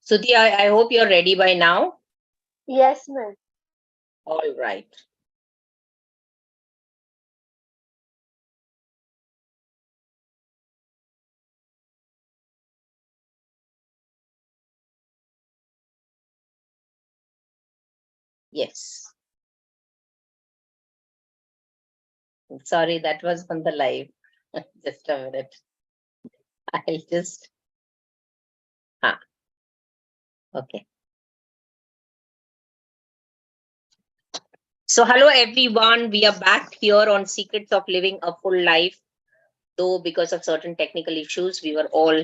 Suti, I hope you're ready by now. Yes, ma'am. All right. Yes. Sorry, that was on the live. Just a minute. I'll just. Okay. So, hello everyone. We are back here on Secrets of Living a Full Life. Though, because of certain technical issues, we were all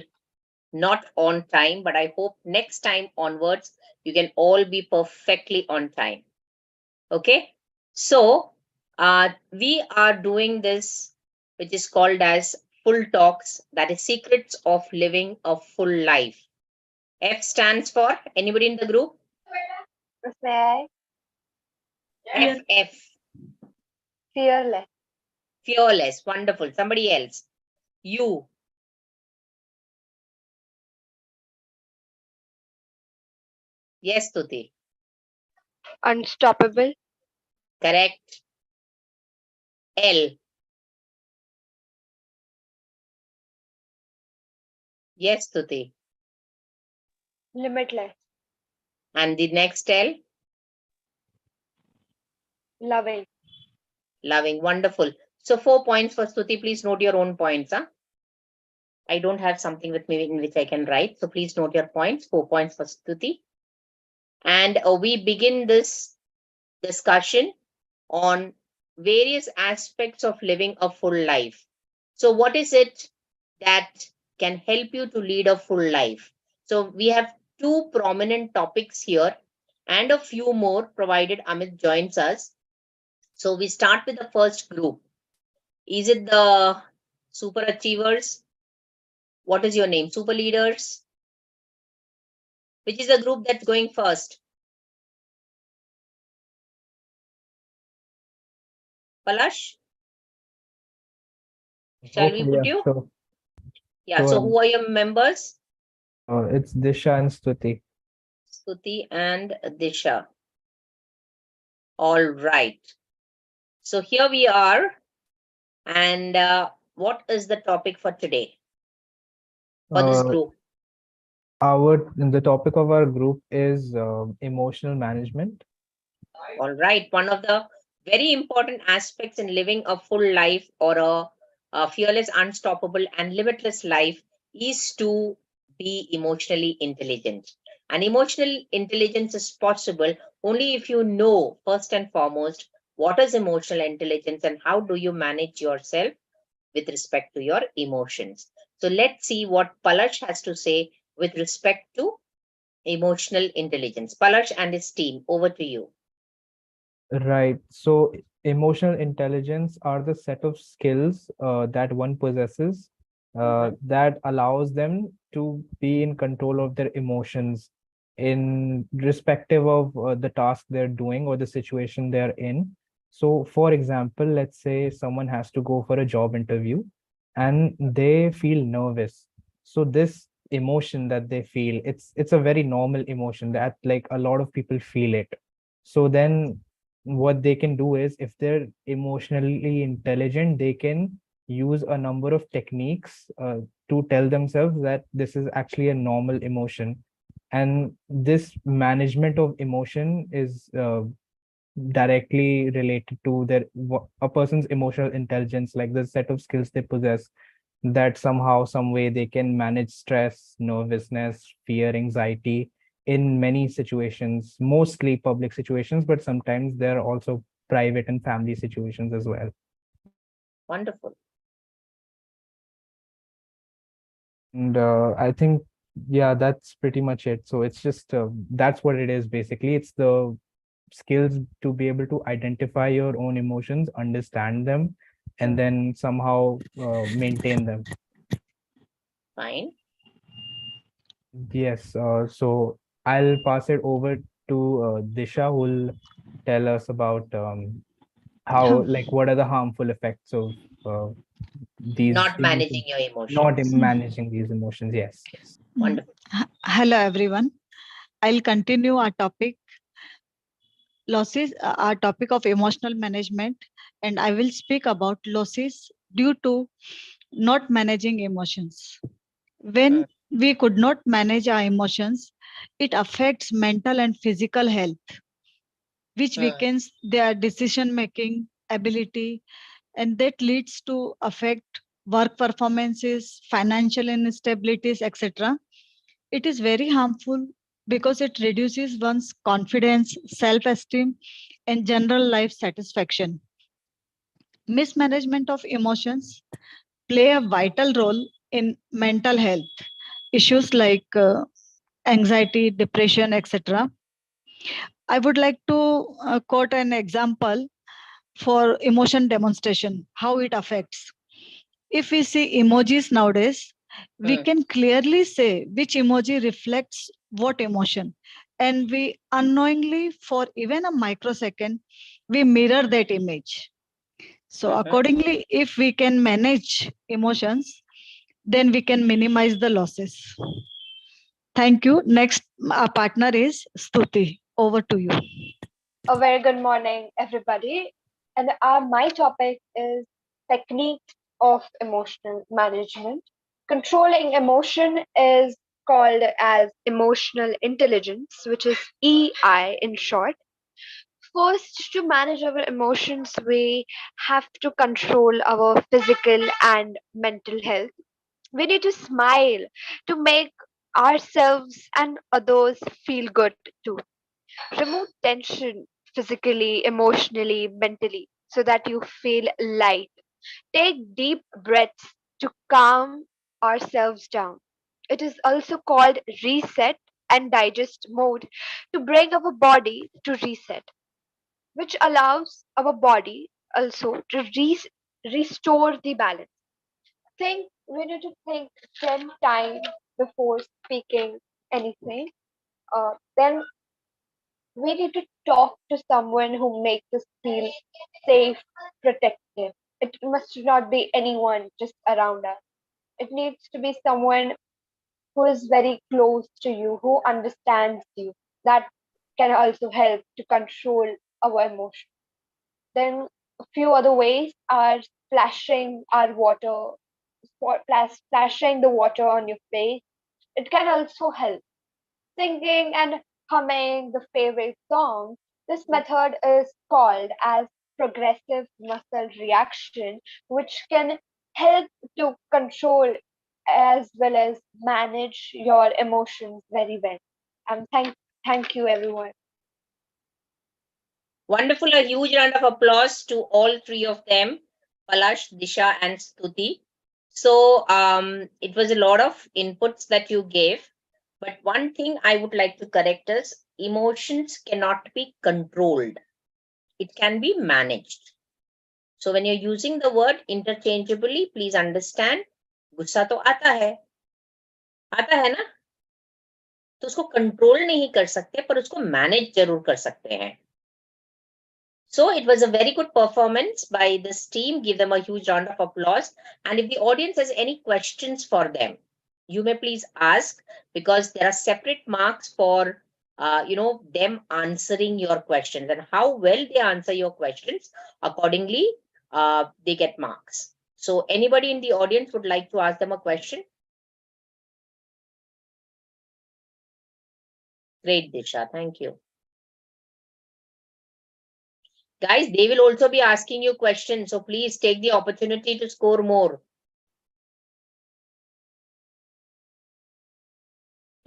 not on time. But I hope next time onwards, you can all be perfectly on time. Okay. So, we are doing this, which is called as Full Talks, that is Secrets of Living a Full Life. F stands for anybody in the group? Fair, F. fearless, Fearless. Wonderful. Somebody else. U. Yes, Tuti. unstoppable, Correct. L. Yes, Tuti. limitless, And the next L. loving. Loving. Wonderful. So 4 points for Stuti. Please note your own points. Huh? I don't have something with me in which I can write. So please note your points. 4 points for Stuti. And we begin this discussion on various aspects of living a full life. So what is it that can help you to lead a full life? So we have two prominent topics here and a few more provided Amit joins us. So we start with the first group. Is it the super achievers? What is your name? Super leaders? Which is the group that's going first? Palash? Shall we Okay, put yeah. you? So, Yeah, so who are your members? it's Disha and Stuti. Stuti and Disha. All right. So here we are. And what is the topic for today? For this group? The topic of our group is emotional management. All right. One of the very important aspects in living a full life or a fearless, unstoppable, and limitless life is to be emotionally intelligent. And emotional intelligence is possible only if you know, first and foremost, what is emotional intelligence and how do you manage yourself with respect to your emotions. So let's see what Palash has to say with respect to emotional intelligence. Palash and his team, over to you. Right. So emotional intelligence are the set of skills that one possesses that allows them to be in control of their emotions in respective of the task they're doing or the situation they're in. So, for example, let's say someone has to go for a job interview and they feel nervous. So this emotion that they feel, it's a very normal emotion that like a lot of people feel it. So then what they can do is if they're emotionally intelligent, they can use a number of techniques to tell themselves that this is actually a normal emotion. And this management of emotion is directly related to a person's emotional intelligence, like the set of skills they possess, that somehow some way they can manage stress, nervousness, fear, anxiety in many situations, mostly public situations, but sometimes there are also private and family situations as well. Wonderful. And I think, yeah, that's pretty much it. So it's just that's what it is basically. It's the skills to be able to identify your own emotions, understand them, and then somehow maintain them. Fine. Yes. So I'll pass it over to Disha, who will tell us about how, like, what are the harmful effects of these Not emotions, managing your not emotions. in managing these emotions. Yes. Yes. Wonderful. Hello, everyone. I'll continue our topic losses, our topic of emotional management, and I will speak about losses due to not managing emotions. When we could not manage our emotions, it affects mental and physical health, which weakens their decision making ability, and that leads to affect work performances, financial instabilities, etc. It is very harmful because it reduces one's confidence, self-esteem, and general life satisfaction. Mismanagement of emotions play a vital role in mental health issues like anxiety, depression, etc. I would like to quote an example for emotion demonstration, how it affects. If we see emojis nowadays, we can clearly say which emoji reflects what emotion. And we unknowingly, for even a microsecond, we mirror that image. So accordingly, if we can manage emotions, then we can minimize the losses. Thank you. Next, our partner is Stuti. Over to you. A very good morning, everybody. And my topic is techniques of emotional management. Controlling emotion is called as emotional intelligence, which is EI in short. First, to manage our emotions, we have to control our physical and mental health. We need to smile to make ourselves and others feel good too. Remove tension physically, emotionally, mentally so that you feel light. Take deep breaths to calm ourselves down. It is also called reset and digest mode to bring our body to reset, which allows our body also to restore the balance. We need to think 10 times before speaking anything. Then we need to talk to someone who makes us feel safe, protected. It must not be anyone just around us. It needs to be someone who is very close to you, who understands you. That can also help to control our emotions. Then a few other ways are splashing our water, splashing the water on your face. It can also help. Singing and humming the favorite song. This method is called as progressive muscle reaction, which can help to control as well as manage your emotions very well. And thank you everyone. Wonderful. A huge round of applause to all three of them, Palash, Disha, and Stuti. So it was a lot of inputs that you gave. But one thing I would like to correct is emotions cannot be controlled. It can be managed. So when you're using the word interchangeably, please understand, गुस्सा तो आता है ना? तो उसको control नहीं कर सकते, पर उसको मैनेज जरूर कर सकते हैं. So it was a very good performance by this team. Give them a huge round of applause. And if the audience has any questions for them, you may please ask, because there are separate marks for them answering your questions, and how well they answer your questions. Accordingly, they get marks. So anybody in the audience would like to ask them a question? Great, Disha. Thank you. Guys, they will also be asking you questions, so please take the opportunity to score more.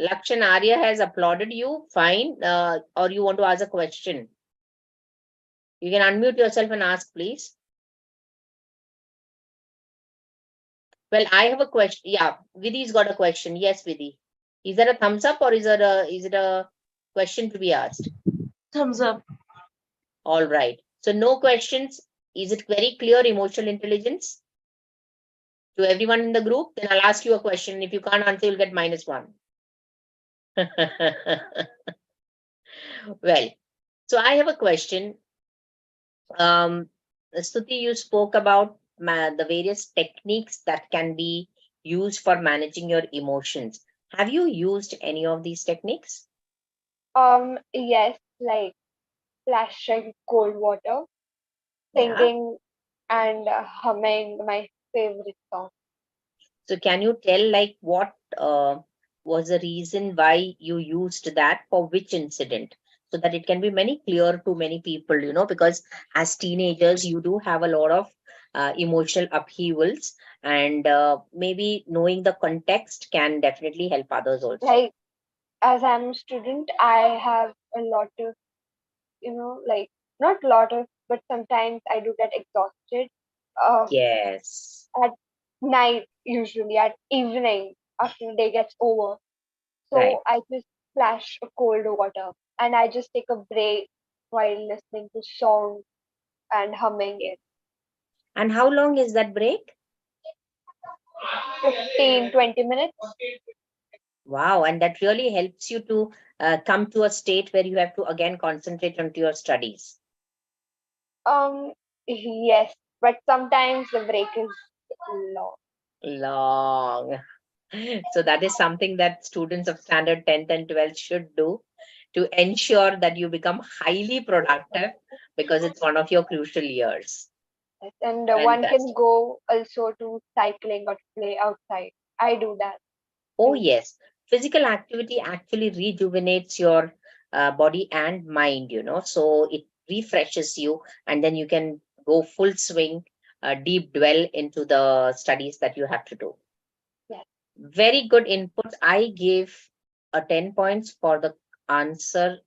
Lakshan, Arya has applauded you, fine. Or you want to ask a question? You can unmute yourself and ask, please. Well, I have a question. Yeah, Vidhi's got a question. Yes, Vidhi. Is there a thumbs up or is it a question to be asked? Thumbs up. All right. So no questions. Is it very clear, emotional intelligence? To everyone in the group, then I'll ask you a question. If you can't answer, you'll get -1. Well, so I have a question. Stuti, you spoke about the various techniques that can be used for managing your emotions. Have you used any of these techniques? Yes, like splashing cold water, Yeah. singing and humming my favorite song. So can you tell like what was the reason why you used that for which incident? So that it can be many clear to many people, because as teenagers, you do have a lot of emotional upheavals, and maybe knowing the context can definitely help others also. Like, as I'm a student, I have a lot of, like, not lot of, but sometimes I do get exhausted Yes. at night, usually at evening after the day gets over. Right. So I just splash a cold water and I just take a break while listening to songs and humming it. And how long is that break? 15-20 minutes. Wow. And that really helps you to come to a state where you have to again concentrate onto your studies. Um, yes, but sometimes the break is long. Long. So that is something that students of standard 10th and 12th should do to ensure that you become highly productive, because it's one of your crucial years. Yes, and one can Fantastic. go also to cycling or to play outside. I do that. Oh, too. yes. Physical activity actually rejuvenates your body and mind, so it refreshes you, and then you can go full swing, deep dwell into the studies that you have to do. Yes. Very good input. I gave a 10 points for the answer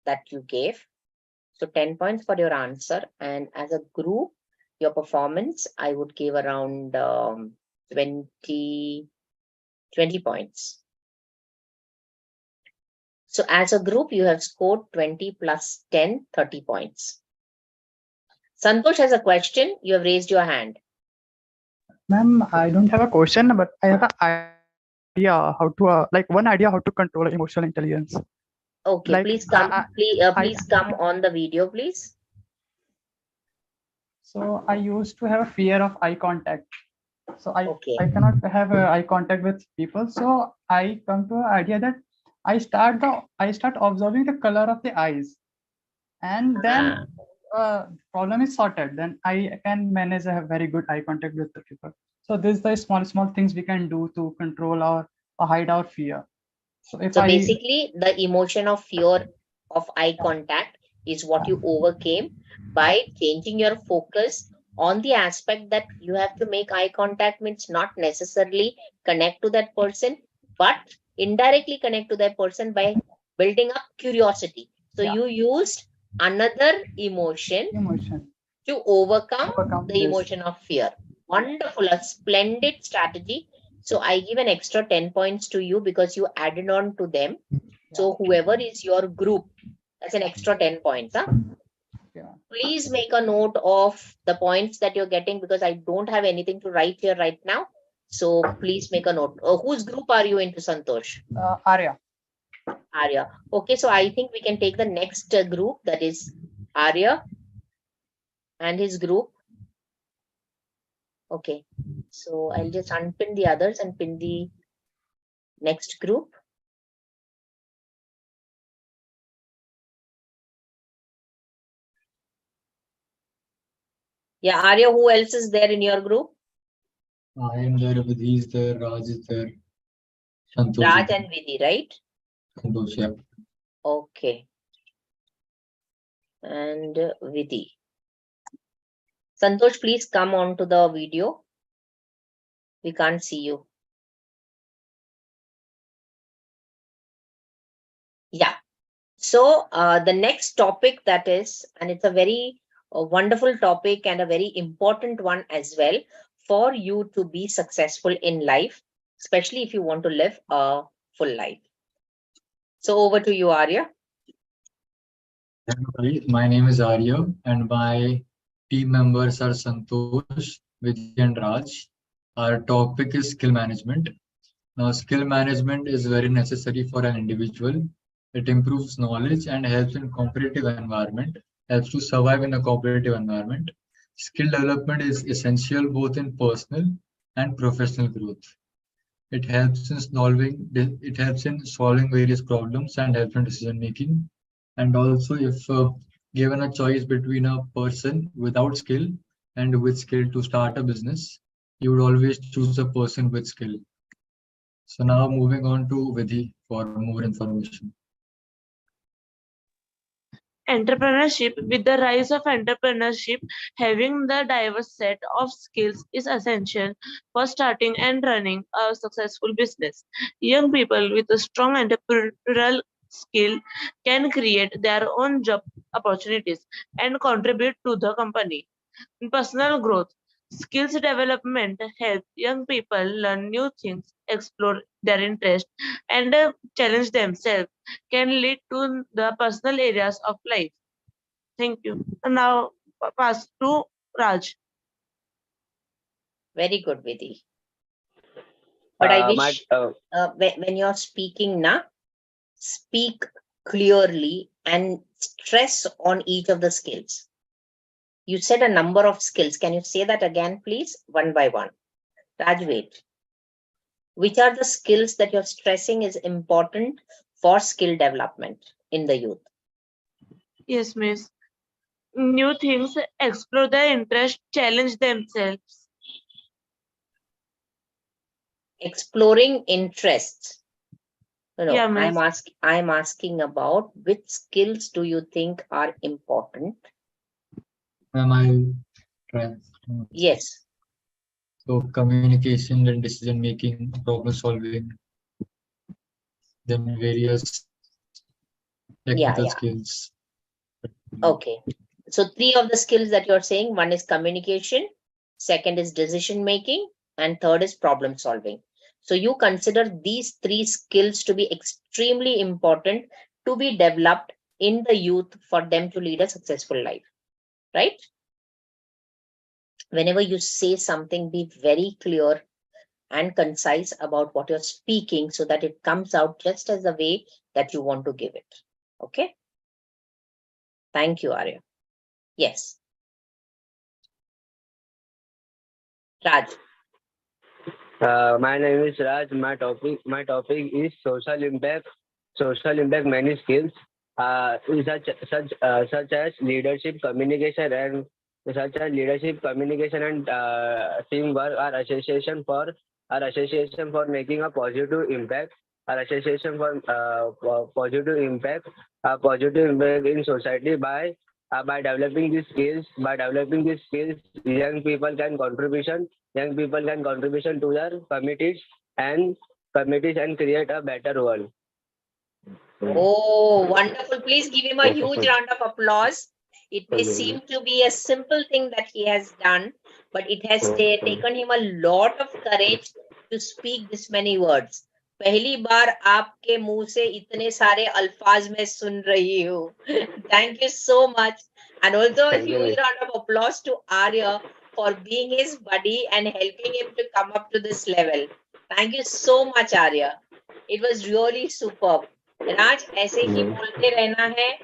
that you gave. So 10 points for your answer. And as a group, your performance, I would give around 20 points. So as a group, you have scored 20 plus 10, 30 points. Santosh has a question. You have raised your hand. Ma'am, I don't have a question, but I have an idea how to one idea how to control emotional intelligence. Okay, Like please come. Please I come on the video, please. so I used to have a fear of eye contact. So Okay. I cannot have eye contact with people. So I come to an idea that I start observing the color of the eyes, and then problem is sorted. Then I can manage a very good eye contact with the people. So this is the small things we can do to control or hide our fear. So if So I basically, the emotion of fear of eye contact is what you overcame by changing your focus on the aspect that you have to make eye contact, means not necessarily connect to that person, but indirectly connect to that person by building up curiosity. So Yeah. you used another emotion emotion to overcome overcome the this. emotion of fear. Wonderful, a splendid strategy. So I give an extra 10 points to you because you added on to them. So whoever is your group, that's an extra 10 points. Huh? Yeah. Please make a note of the points that you're getting, because I don't have anything to write here right now. So please make a note. Whose group are you into, Santosh? Arya. Arya. Okay, so I think we can take the next group, that is Arya and his group. Okay, so I'll just unpin the others and pin the next group. Yeah, Arya, who else is there in your group? I am there, Vidhi is there, Raj is there, Santosh. Raj and Vidhi, right? Santosh, yeah. Okay. And Vidhi. Santosh, please come on to the video. We can't see you. Yeah. So the next topic that is, and it's a very wonderful topic and a very important one as well, for you to be successful in life, especially if you want to live a full life. So over to you, Arya. My name is Arya and my team members are Santosh, Vidhi and Raj. Our topic is skill management. Now, skill management is very necessary for an individual. It improves knowledge and helps in competitive environment, helps to survive in a competitive environment. Skill development is essential both in personal and professional growth. It helps in solving various problems and helps in decision making. And also, if given a choice between a person without skill and with skill to start a business, you would always choose a person with skill. So now moving on to Vidhi for more information. Entrepreneurship. With the rise of entrepreneurship, having the diverse set of skills is essential for starting and running a successful business. Young people with a strong entrepreneurial skill can create their own job opportunities and contribute to the company. Personal growth. Skills development help young people learn new things, explore their interests, and challenge themselves, can lead to the personal areas of life. Thank you. And now pass to Raj. Very good, Vidhi. But I My wish when you're speaking now, speak clearly and stress on each of the skills. You said a number of skills. Can you say that again, please, one by one? Raj, wait. Which are the skills that you're stressing is important for skill development in the youth? Yes, miss. New things, explore their interest, challenge themselves. Exploring interests. No, Yeah, I'm asking about which skills do you think are important? Am I right? Yes. So communication and decision making, problem solving, then various technical Yeah. skills. Okay. So 3 of the skills that you're saying, one is communication, second is decision making, and third is problem solving. So you consider these 3 skills to be extremely important to be developed in the youth for them to lead a successful life, right? Whenever you say something, be very clear and concise about what you're speaking so that it comes out just as the way that you want to give it. Okay. Thank you, Arya. Yes. Raj. My name is Raj. My topic is social impact. Social impact many skills, such as leadership, communication, and teamwork are association for making a positive impact. Are association for positive impact in society by developing these skills. Young people can contribution to their committees and create a better world. Oh, wonderful. Please give him a huge round of applause. It may seem to be a simple thing that he has done, but it has taken him a lot of courage to speak this many words. पहली बार आपके मुंह से इतने सारे अल्फाज में सुन रही हूँ. Thank you so much. And also a huge round of applause to Arya for being his buddy and helping him to come up to this level. Thank you so much, Arya. It was really superb. राज ऐसे ही बोलते रहना है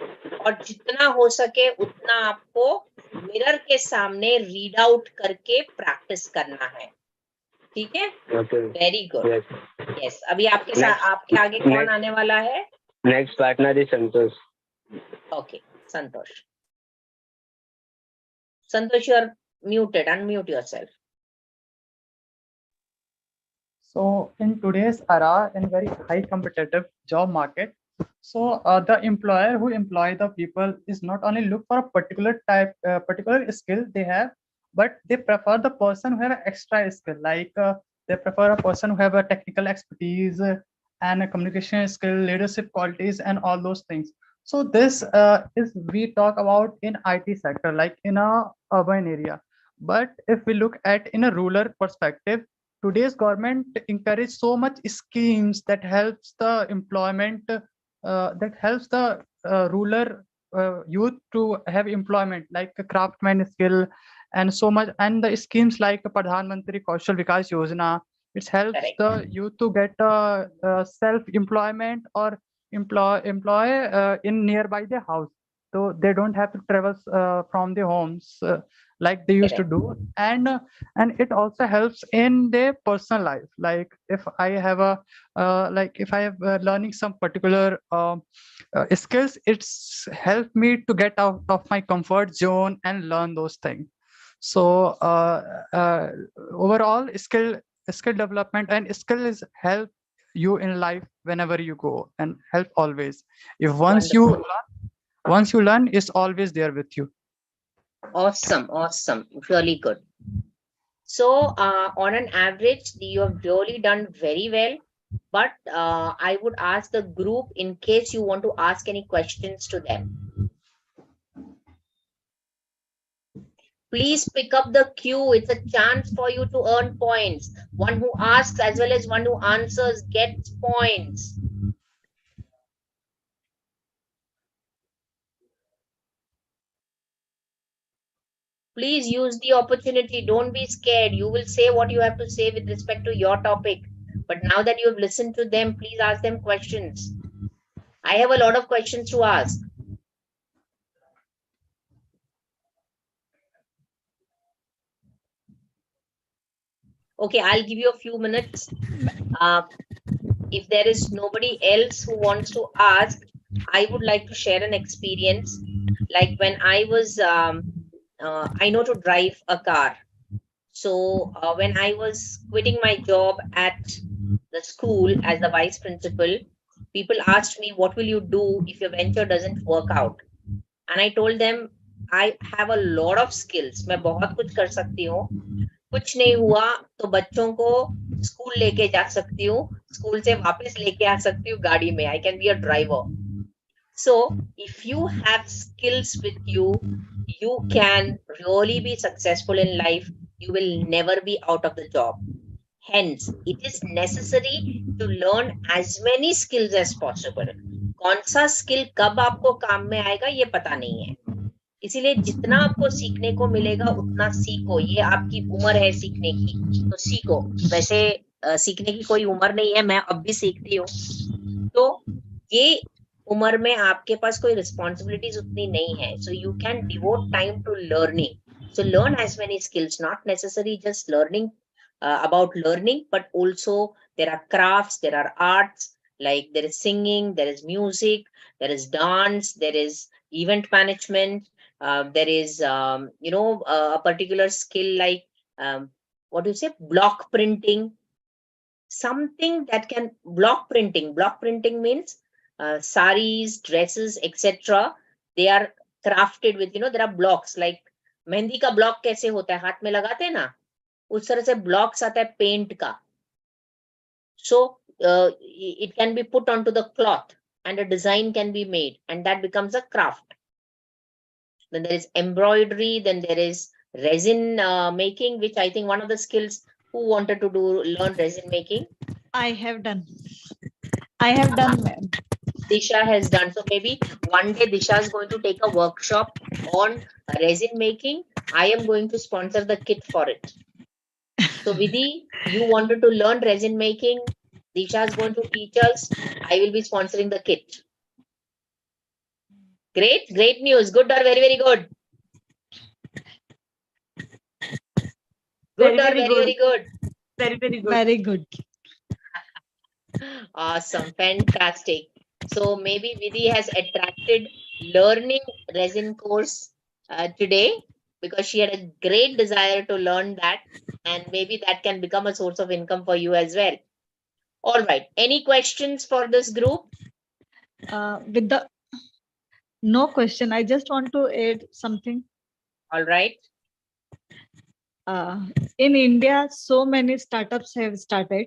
और जितना हो सके उतना आपको मिरर के सामने रीड आउट करके प्रैक्टिस करना है. ठीक है? Very good. यस. अभी आपके साथ आपके आगे कौन आने वाला है? Next partner is Santosh. Okay, Santosh. Santosh, you are muted. Unmute yourself. So in today's era, in very high competitive job market, so the employer who employ the people is not only look for a particular skill they have, but they prefer the person who have an extra skill. Like they prefer a person who have a technical expertise and a communication skill, leadership qualities, and all those things. So this is we talk about in IT sector, like in a urban area. But if we look at in a rural perspective, today's government encourage so much schemes that helps the employment, that helps the rural youth to have employment, like a craftsman skill and so much. And the schemes like Pradhan Mantri Kaushal Vikas Yojana, it helps the youth to get self-employment or employ in nearby their house. so they don't have to travel from their homes like they used to do. And it also helps in their personal life. Like if I have a if I have learning some particular skills, it's helped me to get out of my comfort zone and learn those things. So overall skill development and skill is help you in life whenever you go, and help always. If once you learn, it's always there with you. Awesome, awesome, really good. So on an average, you have really done very well. But I would ask the group, in case you want to ask any questions to them, please pick up the cue. It's a chance for you to earn points. One who asks as well as one who answers gets points. Please use the opportunity. Don't be scared. You will say what you have to say with respect to your topic. But now that you have listened to them, please ask them questions. I have a lot of questions to ask. Okay, I'll give you a few minutes. If there is nobody else who wants to ask, I would like to share an experience. Like when I was, I know to drive a car. So when I was quitting my job at the school as the vice principal, people asked me, what will you do if your venture doesn't work out? And I told them, I have a lot of skills. मैं बहुत कुछ कर सकती हूँ. कुछ नहीं हुआ तो बच्चों को स्कूल लेके जा सकती हूँ, स्कूल से वापस लेके आ सकती हूँ गाड़ी में. I can be a driver. So if you have skills with you, you can really be successful in life. You will never be out of the job. Hence, it is necessary to learn as many skills as possible. कौन सा skill कब आपको काम में आएगा ये पता नहीं है, इसीलिए जितना आपको सीखने को मिलेगा उतना सीखो. ये आपकी उम्र है सीखने की, तो सीखो. वैसे सीखने की कोई उम्र नहीं है, मैं अब भी सीखती हूँ. तो ये उम्र में आपके पास कोई रिस्पॉन्सिबिलिटीज उतनी नहीं है, so you can devote time to learning. So learn as many skills, not necessarily just learning about learning, but also there are crafts, there are arts, like there is singing, there is music, there is dance, there is event management, there is a particular skill like what do you say, block printing, something that can block printing means saris, dresses, etc. they are crafted with, there are blocks, like mehndi का block कैसे होता है, हाथ में लगाते हैं ना, उस तरह से ब्लॉक्स आता है पेंट का. So it can be put onto the cloth and a design can be made, and that becomes a craft. Then there is embroidery, then there is resin making, which I think one of the skills. Who wanted to learn resin making? I have done, ma'am. Disha has done. So maybe one day Disha is going to take a workshop on resin making. I am going to sponsor the kit for it. So Vidhi, you wanted to learn resin making. Disha is going to teach us. I will be sponsoring the kit. Great news. Good or very, very good? Good or very, very good? Very, very good. Very good. Awesome, fantastic. So maybe Vidhi has attracted learning resin course today because she had a great desire to learn that, and maybe that can become a source of income for you as well. All right. Any questions for this group? With the no question, I just want to add something. All right. In India, so many startups have started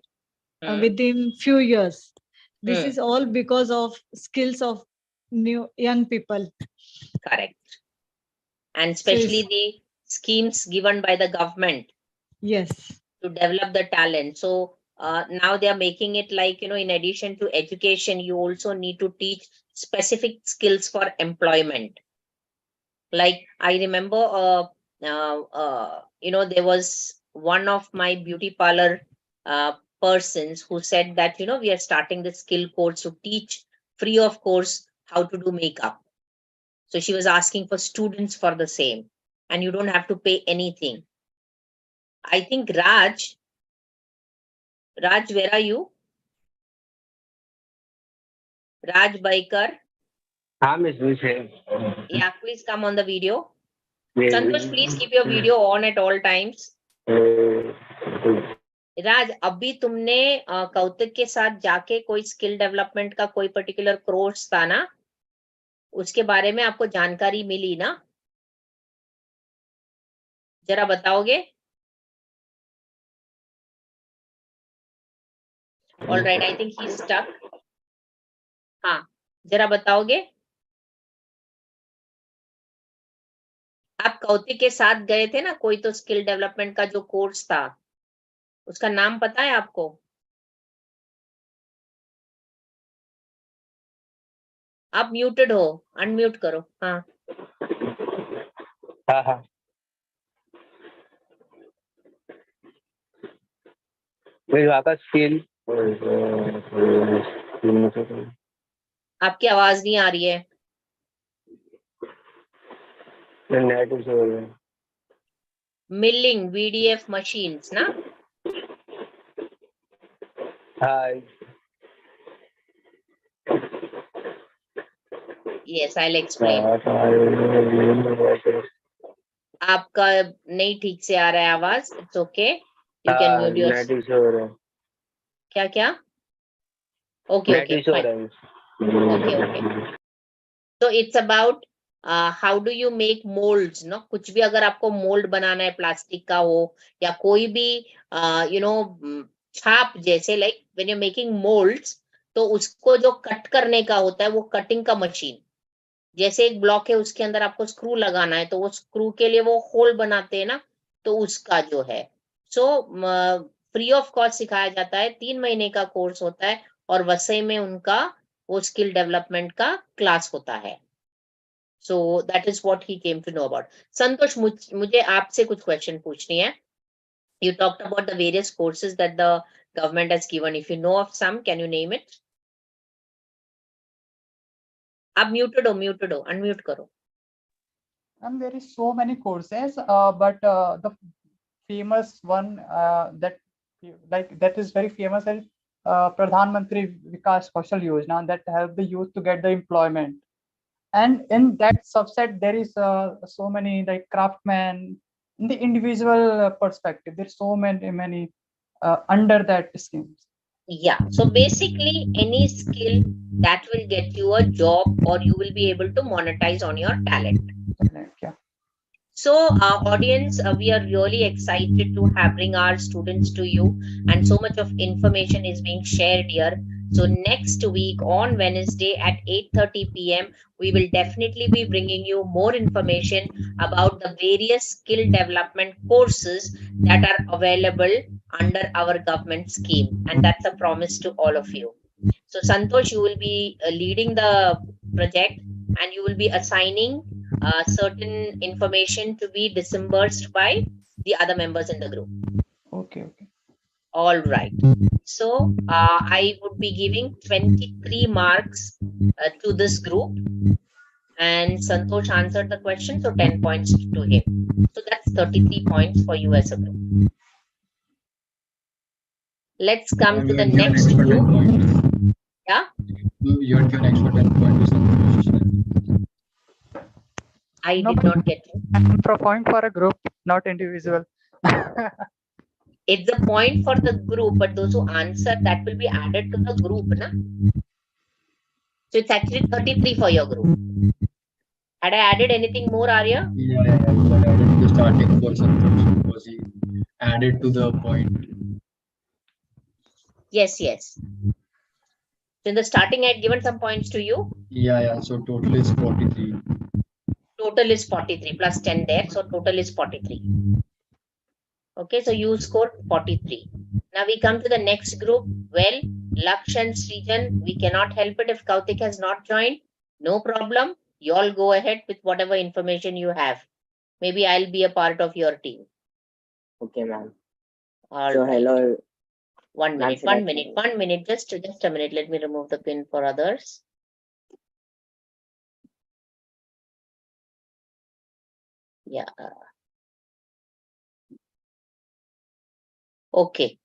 within few years. This is all because of skills of young people. Correct. And especially the schemes given by the government. Yes. To develop the talent. So now they are making it like, in addition to education, you also need to teach specific skills for employment. Like I remember, there was one of my beauty parlor persons who said that, we are starting the skill course to teach free of course how to do makeup. So she was asking for students for the same, and you don't have to pay anything. I think Raj, where are you? Raj Baikar. Miss here. Yeah, please come on the video. Yes. Santosh, please keep your video on at all times. राज, अभी तुमने कौतिक के साथ जाके कोई skill development का कोई particular course था ना, उसके बारे में आपको जानकारी मिली ना? जरा बताओगे? All right, I think he's stuck. हाँ, जरा बताओगे? आप कौतिक के साथ गए थे ना, कोई तो स्किल डेवलपमेंट का जो कोर्स था, उसका नाम पता है आपको? आप म्यूटेड हो, अनम्यूट करो। हाँ हाँ मेरी वापस स्किल आपकी आवाज नहीं आ रही है। नेट इशू हो गया। मिलिंग VDF मशीन्स ना? हाँ Yes, I'll explain. आपका नहीं ठीक से आ रहा है आवाज। It's okay. You can mute your. Net issue हो रहा है। क्या? Okay, नेट okay, इशू हो fine. रहा है। Okay. So it's about how do you make molds, no? कुछ भी अगर आपको मोल्ड बनाना है, प्लास्टिक का हो या कोई भी छाप जैसे, like when you're making molds, तो उसको जो कट करने का होता है वो कटिंग का मशीन, जैसे एक ब्लॉक है उसके अंदर आपको स्क्रू लगाना है, तो वो स्क्रू के लिए वो होल बनाते हैं ना, तो उसका जो है। सो फ्री ऑफ कॉस्ट सिखाया जाता है, 3 महीने का कोर्स होता है, और वसई में उनका वो स्किल डेवलपमेंट का क्लास होता है। So that is what he came to know about. Santosh, मुझे आपसे कुछ क्वेश्चन पूछनी है। You talked about the various courses that the government has given. If you know of some, can you name it? आप muted हो, unmute करो। And there is so many courses, but the famous one that is very famous is Pradhan Mantri Vikas Kaushal Yojana, that help the youth to get the employment. And in that subset, there is so many like craftsmen. In the individual perspective, there's so many under that schemes. Yeah, so basically any skill that will get you a job, or you will be able to monetize on your talent. Yeah. So our audience, we are really excited to bring our students to you, and so much of information is being shared here. So next week on Wednesday at 8:30 p.m, we will definitely be bringing you more information about the various skill development courses that are available under our government scheme, and that's a promise to all of you. So Santosh, you will be leading the project, and you will be assigning certain information to be disbursed by the other members in the group. Okay. All right. So I would be giving 23 marks to this group, and Santosh answered the question, so 10 points to him. So that's 33 points for you as a group. Let's come to the next group. Yeah. You are given extra 10 points to Santosh. I did not get you. I'm proposing for a group, not individual. It's a point for the group, but those who answer, that will be added to the group, na? So it's actually 33 for your group. Had I added anything more, Arya? Yeah. You are added to the starting for Santosh because he added to the point. Yes. So in the starting, I had given some points to you. Yeah. So total is 43. Total is 43 plus 10 there. So total is 43. Okay, so you scored 43. Now we come to the next group. Well, Laksh and Srijan, we cannot help it if Kautik has not joined. No problem. You all go ahead with whatever information you have. Maybe I'll be a part of your team. Okay, ma'am. All So right. hello. 1 minute, Ma'am, 1 minute, 1 minute. Just a minute. Let me remove the pin for others. Yeah. Okay.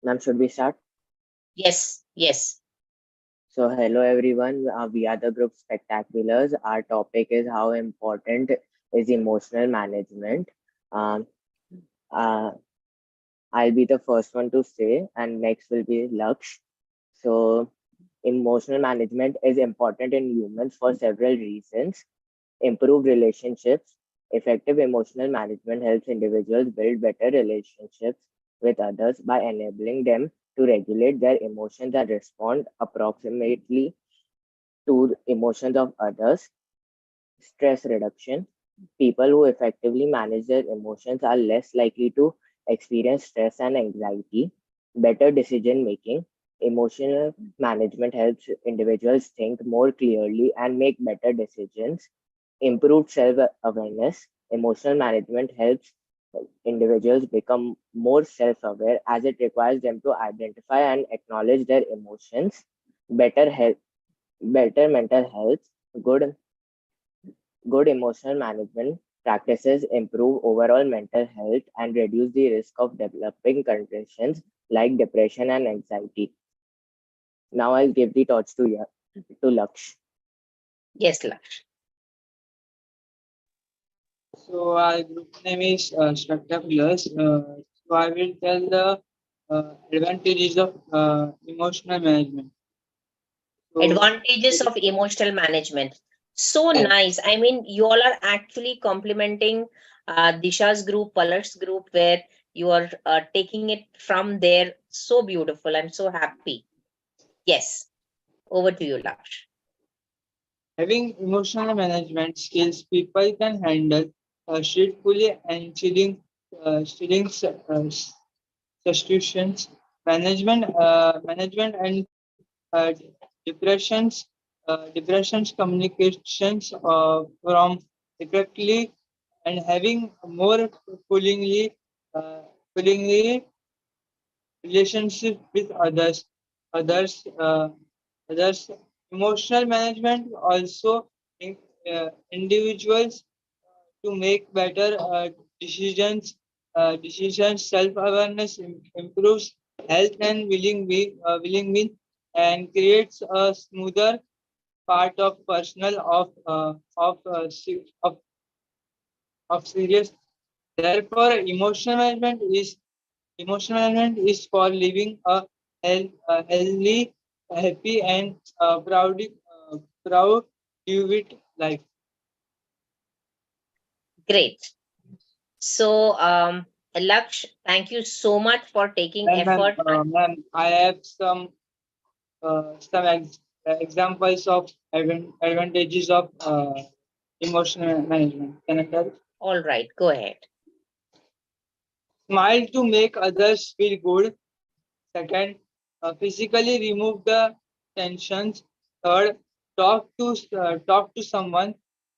Ma'am, should we start? Yes. Yes. So, hello everyone. We are the group Spectaculars. Our topic is how important is emotional management. Um, uh, I'll be the first one to say, and next will be Laksh. So, emotional management is important in humans for several reasons. Improve relationships. Effective emotional management helps individuals build better relationships with others by enabling them to regulate their emotions and respond approximately to the emotions of others. Stress reduction. People who effectively manage their emotions are less likely to experience stress and anxiety. Better decision making. Emotional management helps individuals think more clearly and make better decisions. Improved self awareness. Emotional management helps individuals become more self aware as it requires them to identify and acknowledge their emotions. Better health, better mental health. Good Good emotional management practices improve overall mental health and reduce the risk of developing conditions like depression and anxiety. Now I'll give the torch to Laksh. Yes, Laksh. So our group name is Spectaculars. So I will tell the advantages of emotional management. So, Advantages of emotional management. So nice. I mean, you all are actually complementing Disha's group, Palar's group, where you are taking it from there. So beautiful. I'm so happy. Yes. Over to you, Laksh. having emotional management skills, people can handle streetfully and chilling situations, management and depressions, depressions communications from effectively and having more pullingly, uh, pullingly relationship with others, others. Emotional management also individuals to make better decisions. Self-awareness improves health and willing being and creates a smoother part of personal of serious. Therefore, emotional management is for living a healthy, happy, and proud with life. Great. So, Laksh, thank you so much for taking And effort. ma'am, I have some examples of advantages of emotional management. Can I tell? All right, go ahead. Smile to make others feel good. Second, physically remove the tensions. Third, talk to someone.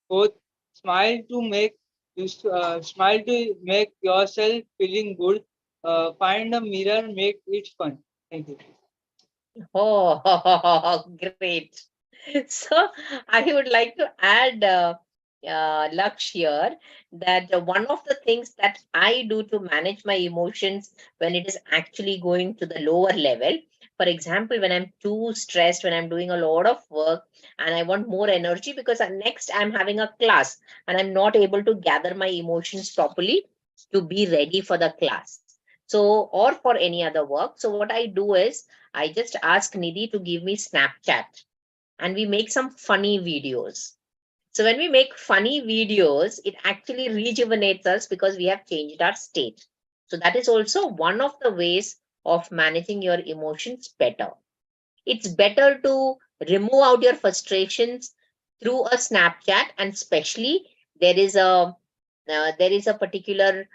Fourth, smile to make yourself feeling good. Find a mirror, make it fun. Thank you. Oh, great. So I would like to add, Laksh here, that one of the things that I do to manage my emotions when it is actually going to the lower level, for example, when I'm too stressed, when I'm doing a lot of work and I want more energy because next I'm having a class and I'm not able to gather my emotions properly to be ready for the class. So, or for any other work. So, what I do is I just ask Nidhi to give me Snapchat and we make some funny videos. So when we make funny videos, it actually rejuvenates us because we have changed our state. So that is also one of the ways of managing your emotions better. It's better to remove out your frustrations through a Snapchat, and especially there is a particular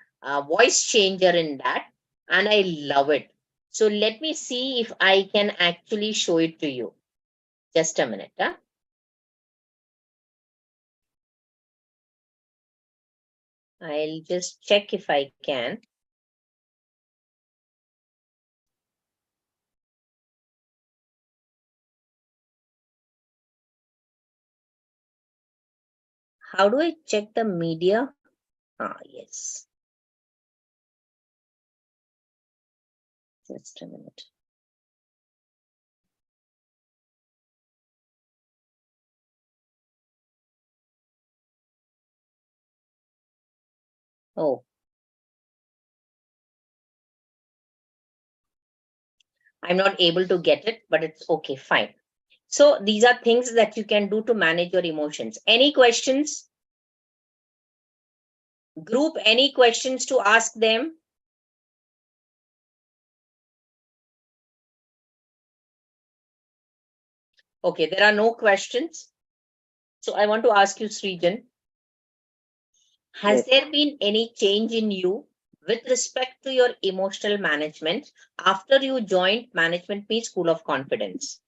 voice changer in that, and I love it. So let me see if I can actually show it to you. Just a minute. Huh? I'll just check if I can. How do I check the media? Yes. Just a minute. Oh. I'm not able to get it, but it's okay, fine. So these are things that you can do to manage your emotions. Any questions? Group, any questions to ask them? Okay, there are no questions. So I want to ask you, Srijan, has Yes. there been any change in you with respect to your emotional management after you joined Management Me School of Confidence?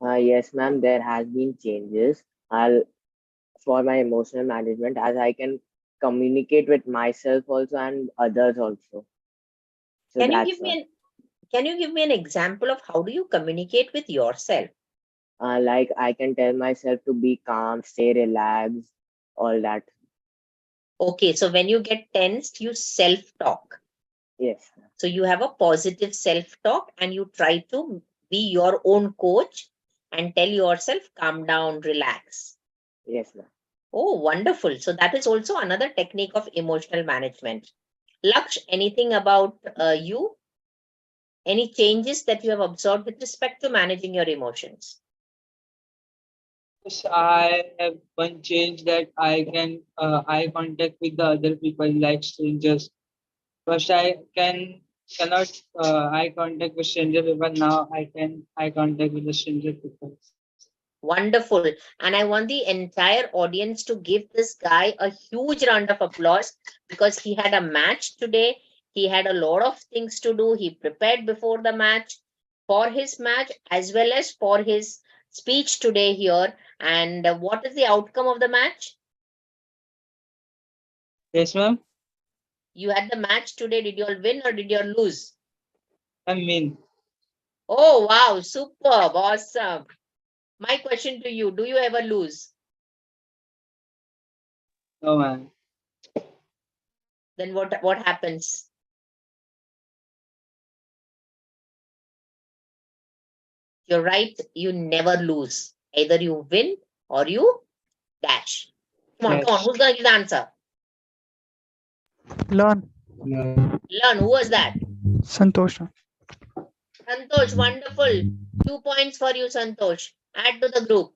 Yes, ma'am, there has been changes. For my emotional management, as I can communicate with myself also and others also. So Can you that's give why. me an example of how do you communicate with yourself? Like I can tell myself to be calm, stay relaxed, all that. Okay, so when you get tensed, you self-talk. Yes. So you have a positive self-talk and you try to be your own coach and tell yourself, calm down, relax. Yes, ma'am. Oh, wonderful. So that is also another technique of emotional management. Laksh, anything about you? Any changes that you have observed with respect to managing your emotions? Yes, I have one change that I can eye contact with the other people like strangers. First, I cannot eye contact with stranger people. Now I can eye contact with the stranger people. Wonderful. And I want the entire audience to give this guy a huge round of applause because he had a match today. He had a lot of things to do. He prepared before the match, for his match, as well as for his speech today here. And what is the outcome of the match? Yes, ma'am. You had the match today. Did you all win or did you all lose? I mean, Oh, wow. Superb. Awesome. My question to you, do you ever lose? no, man. Then what happens? You're right, you never lose. Either you win or you dash. Come on, Yes. who's gonna give the answer? Learn. Learn, who was that? Santosh. Santosh, wonderful. 2 points for you, Santosh. Add to the group.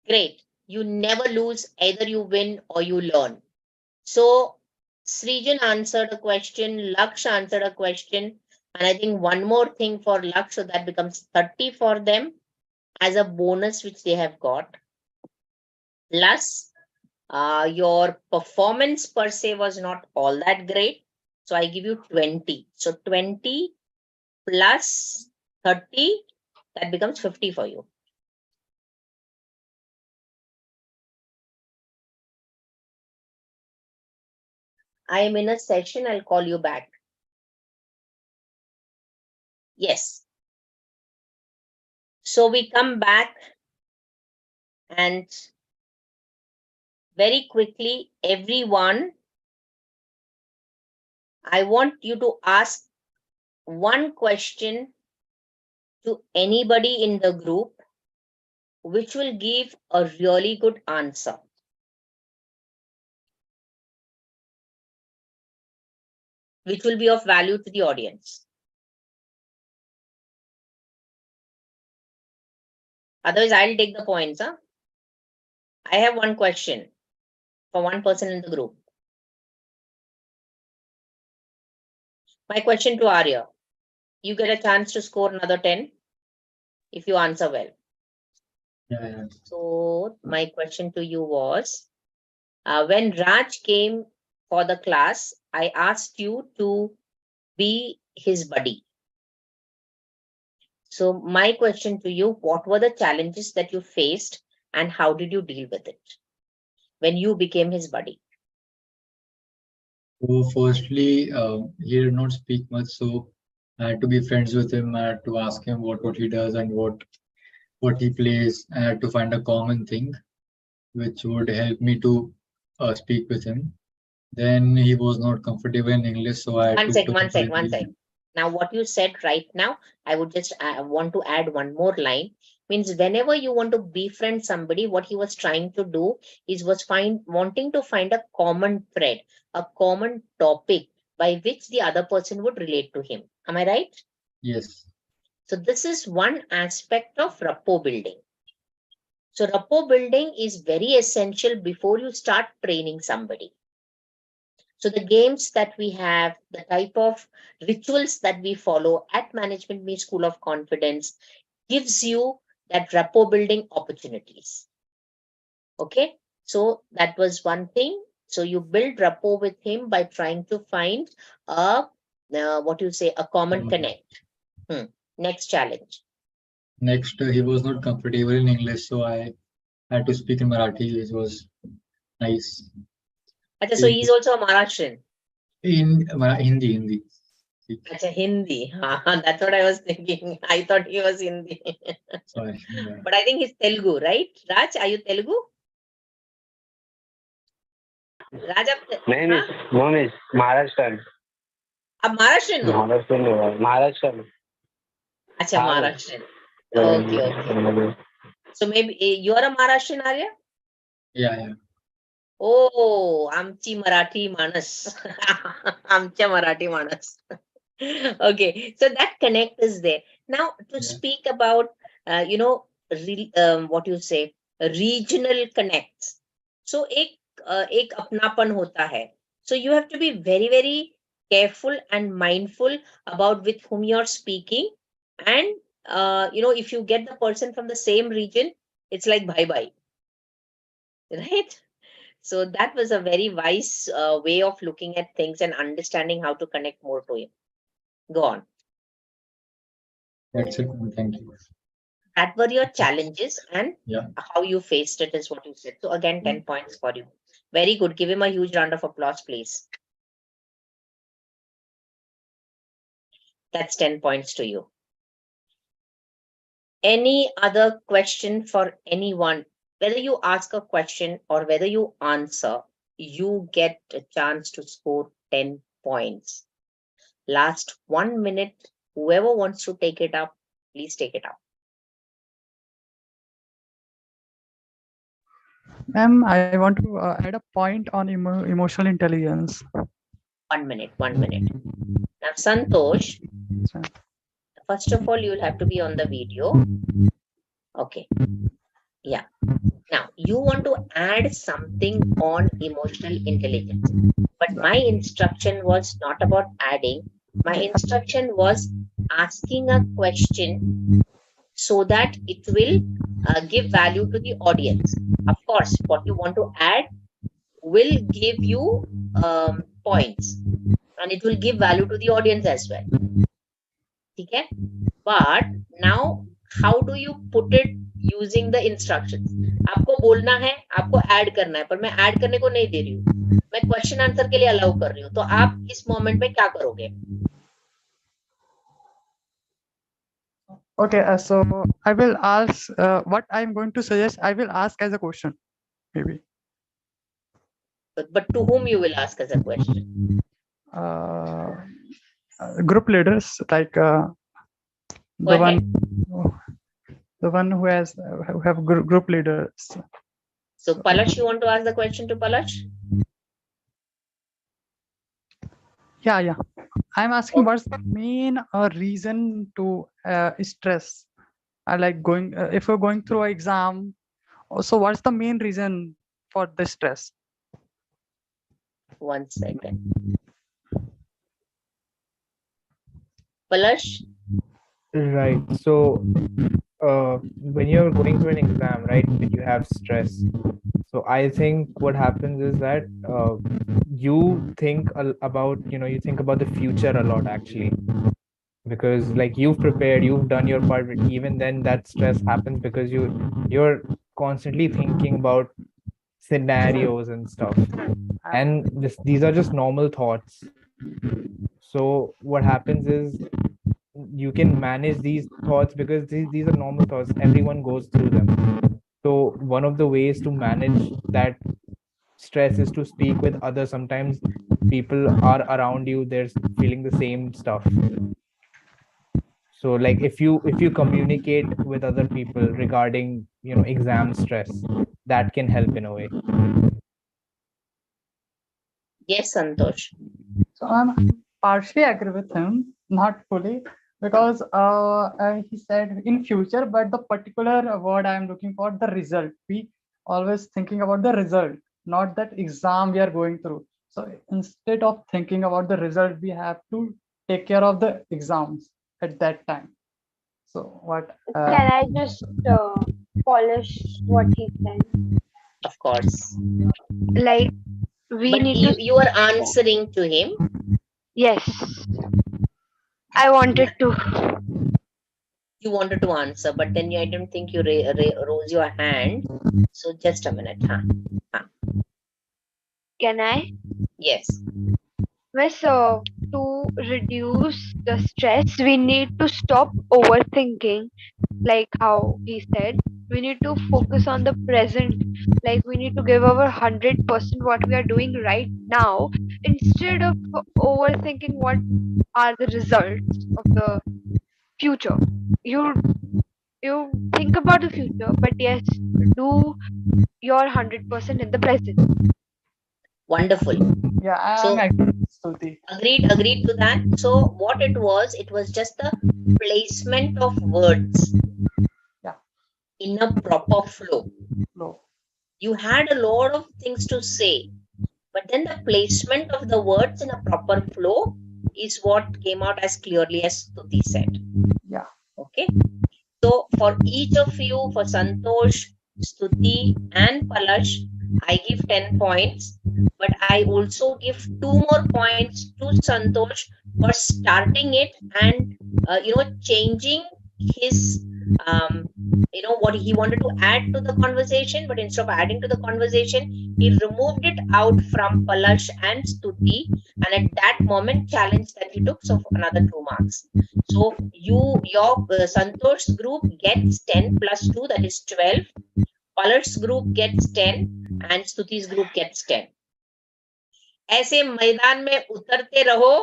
Great. You never lose, either you win or you learn. So Srijan answered a question, Laksh answered a question, and I think one more thing for Laksh, so that becomes 30 for them as a bonus which they have got. Plus, your performance per se was not all that great. So I give you 20. So 20 plus 30, that becomes 50 for you. I am in a session, I'll call you back. Yes. So we come back and very quickly, everyone, I want you to ask one question to anybody in the group, which will give a really good answer. Which will be of value to the audience. Otherwise, I'll take the points. Huh? I have one question for one person in the group. My question to Arya, you get a chance to score another 10 if you answer well. Yeah. So my question to you was, when Raj came for the class, I asked you to be his buddy. So my question to you, what were the challenges that you faced and how did you deal with it when you became his buddy? So firstly, he did not speak much, so I had to be friends with him. I had to ask him what he does and what he plays. I had to find a common thing. which would help me to speak with him. Then he was not comfortable in English, so I One took to sec. Marathi. Now, what you said right now, I would just want to add one more line. Means whenever you want to befriend somebody, what he was trying to do is wanting to find a common thread, a common topic by which the other person would relate to him. Am I right? Yes. So this is one aspect of rapport building. So rapport building is very essential before you start training somebody. So the games that we have, the type of rituals that we follow at Management Me School of Confidence gives you that rapport building opportunities. Okay, so that was one thing. So you build rapport with him by trying to find a a common connect. Next challenge. Next, he was not comfortable in English, so I had to speak in Marathi, which was nice. Achha, so he's also a Maharashtrian. In Hindi. Achha, Hindi. That's what I was thinking. I thought he was Hindi. Sorry. But I think he's Telugu, right? Raj, are you Telugu? Raj, नहीं miss no miss Maharashtra आप Maharashtrian हो? Maharashtra Achha, Maharashtrian. Okay. So maybe you are a Maharashtrian, Arya? Yeah. Oh, आमची मराठी माणस. आमच्या मराठी माणस. Okay, so that connect is there. Now to speak about, regional connects. So एक अपनापन होता है. So you have to be very, very careful and mindful about with whom you're speaking. And, if you get the person from the same region, it's like bye-bye. Right? So that was a very wise way of looking at things and understanding how to connect more to him. Go on. That's it. Thank you. That were your challenges and Yeah. how you faced it is what you said. So again, 10 points for you. Very good. Give him a huge round of applause, please. That's 10 points to you. Any other question for anyone? Whether you ask a question or whether you answer, you get a chance to score 10 points. Last 1 minute, whoever wants to take it up, please take it up. Ma'am, I want to add a point on emotional intelligence. 1 minute. Now, Santosh, first of all, you'll have to be on the video. Okay. Yeah. Now, you want to add something on emotional intelligence. But my instruction was not about adding. My instruction was asking a question so that it will give value to the audience. Of course, what you want to add will give you points and it will give value to the audience as well. Okay? But now, how do you put it using the instructions? आपको बोलना है, आपको add करना है, पर मैं add करने को नहीं दे रही हूँ, मैं क्वेश्चन आंसर के लिए अलाउ कर रही हूँ. तो आप इस मोमेंट में क्या करोगे? Okay, so I will ask what I'm going to suggest. I will ask as a question, maybe. But to whom you will ask as a question? Group leaders, like the one who have group leaders. So Palash, you want to ask the question to Palash? Yeah. I'm asking what's the main reason to stress? Like going if you're going through an exam. Also, what's the main reason for the stress? 1 second. Palash? Right. So when you're going through an exam, right, you have stress. So I think what happens is that you think about, you think about the future a lot actually, because like you've prepared, you've done your part, but even then that stress happens because you're constantly thinking about scenarios and stuff, and these are just normal thoughts. So what happens is you can manage these thoughts because these are normal thoughts, everyone goes through them. So one of the ways to manage that stress is to speak with others. Sometimes people are around you, they're feeling the same stuff. So like if you communicate with other people regarding, exam stress, that can help in a way. Yes, Santosh. So I'm partially agree with him, not fully, because he said in future, but the particular word I am looking for, the result. We always thinking about the result, not that exam we are going through. So instead of thinking about the result, we have to take care of the exams at that time. So what? Can I just polish what he said? Of course. Like we But need you are answering to him. Yes, I wanted to. You wanted to answer, but then I don't think you rose your hand. So just a minute. Huh? Can I? Yes. Well, so to reduce the stress, we need to stop overthinking, like how he said. We need to focus on the present. Like we need to give our 100% what we are doing right now instead of overthinking what are the results of the future. You you think about the future, but yes, do your 100% in the present. Wonderful. Yeah, I So- am agree, Stuti. Agreed to that. So what it was just the placement of words. Yeah. In a proper flow. Flow. You had a lot of things to say, but then the placement of the words in a proper flow is what came out as clearly as Stuti said. Yeah. Okay. So for each of you, for Santosh, Stuti, and Palash, I give 10 points, but I also give 2 more points to Santosh for starting it and changing his what he wanted to add to the conversation, but instead of adding to the conversation, he removed it out from Palash and Stuti, and at that moment challenge that he took, so another 2 marks. So your Santosh's group gets 10 plus 2, that is 12. Palash's group gets 10 and Stuti's group gets 10. ऐसे मैदान में उतरते रहो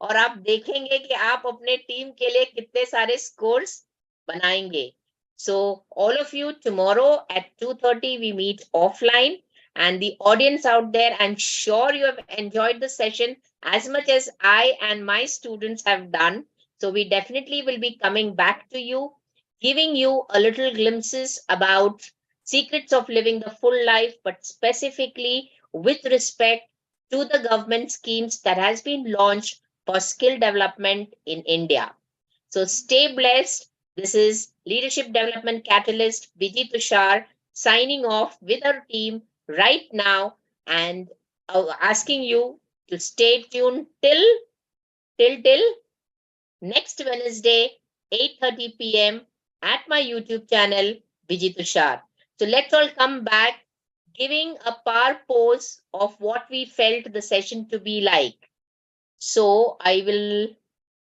और आप देखेंगे कि आप अपने टीम के लिए कितने सारे स्कोर्स बनाएंगे. So all of you, tomorrow at 2:30 we meet offline, and the audience out there, I'm sure you have enjoyed the session as much as I and my students have done. So we definitely will be coming back to you, giving you a little glimpses about secrets of living the full life, but specifically with respect to the government schemes that has been launched for skill development in India. So stay blessed. This is Leadership Development Catalyst Vijay Tushar signing off with our team right now, and asking you to stay tuned till next Wednesday, 8:30 p.m. at my YouTube channel, Vijay Tushar. So let's all come back giving a power pose of what we felt the session to be like. So I will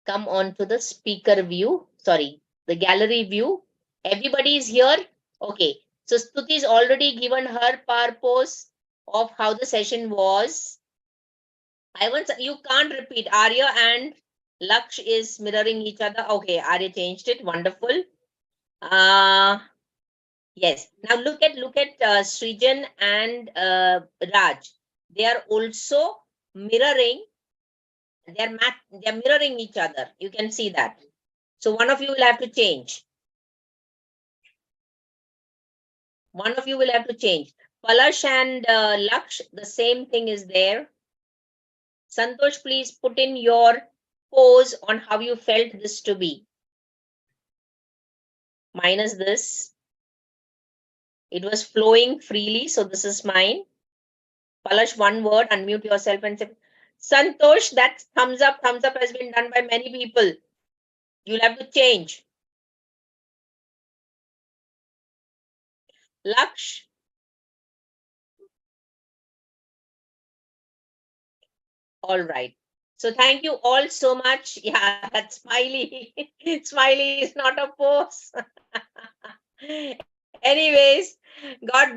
come on to the speaker view, sorry, the gallery view. Everybody is here? Okay. So Stuti's already given her power pose of how the session was. You can't repeat. Arya and Laksh is mirroring each other. Okay, Arya changed it. Wonderful. Yes. Now look at Srijan and Raj. They are also mirroring. They're mirroring each other. You can see that. So one of you will have to change. One of you will have to change. Palash and Laksh, the same thing is there. Santosh, please put in your pose on how you felt this to be. Minus this. It was flowing freely, so this is mine. Palash, one word, unmute yourself and say, Santosh, that thumbs up has been done by many people. You'll have to change. Laksh. All right. So thank you all so much. Yeah, that smiley. Smiley is not a pose. Anyways, God